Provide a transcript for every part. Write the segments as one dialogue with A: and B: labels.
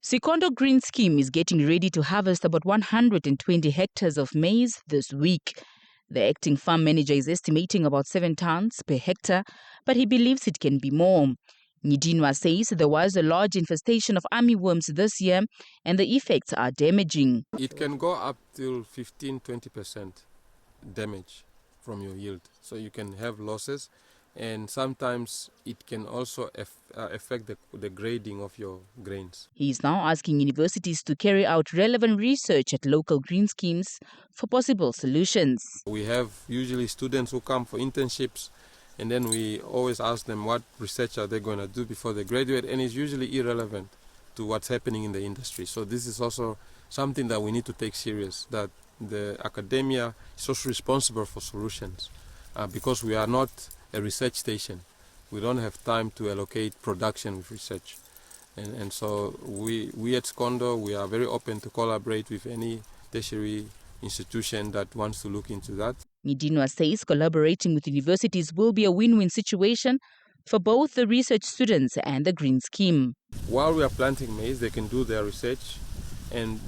A: Sikondo Green Scheme is getting ready to harvest about 120 hectares of maize this week. The acting farm manager is estimating about 7 tons per hectare, but he believes it can be more. Nyidinwa says there was a large infestation of armyworms this year and the effects are damaging.
B: It can go up till 15-20% damage from your yield. So you can have losses, and sometimes it can also affect the grading of your grains.
A: He is now asking universities to carry out relevant research at local green schemes for possible solutions.
B: We have usually students who come for internships, and then we always ask them what research are they going to do before they graduate, and it's usually irrelevant to what's happening in the industry. So this is also something that we need to take serious, that the academia is also responsible for solutions, because we are not a research station. We don't have time to allocate production with research. And so we at Sikondo, we are very open to collaborate with any tertiary institution that wants to look into that.
A: Nyidinwa says collaborating with universities will be a win-win situation for both the research students and the green scheme.
B: While we are planting maize, they can do their research and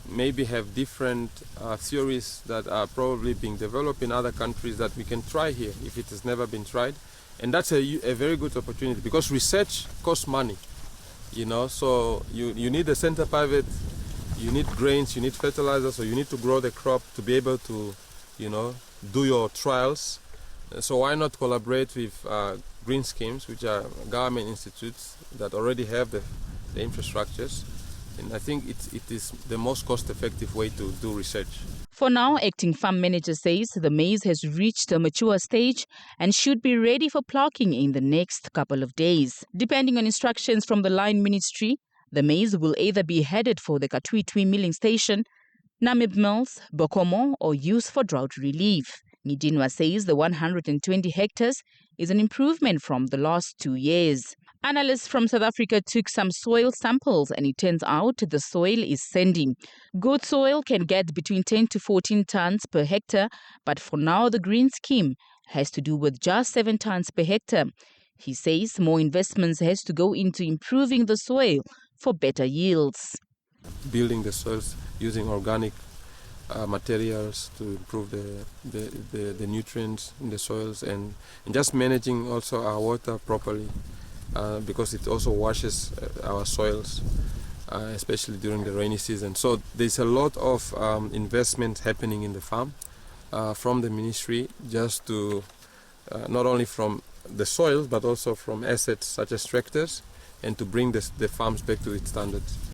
B: maybe have different theories that are probably being developed in other countries that we can try here if it has never been tried. And that's a very good opportunity, because research costs money, so you need a center pivot, you need grains, you need fertilizer, so you need to grow the crop to be able to, do your trials. So why not collaborate with green schemes, which are government institutes that already have the infrastructures? And I think it is the most cost-effective way to do research.
A: For now, acting farm manager says the maize has reached a mature stage and should be ready for plucking in the next couple of days. Depending on instructions from the line ministry, the maize will either be headed for the Katwitwi milling station, Namib Mills, Bokomo, or used for drought relief. Nyidinwa says the 120 hectares is an improvement from the last 2 years. Analysts from South Africa took some soil samples and it turns out the soil is sandy. Good soil can get between 10 to 14 tons per hectare, but for now the green scheme has to do with just 7 tons per hectare. He says more investments has to go into improving the soil for better yields.
B: Building the soils using organic materials to improve the nutrients in the soils, and just managing also our water properly, because it also washes our soils, especially during the rainy season. So there's a lot of investment happening in the farm from the ministry, just to not only from the soil but also from assets such as tractors, and to bring the farms back to its standards.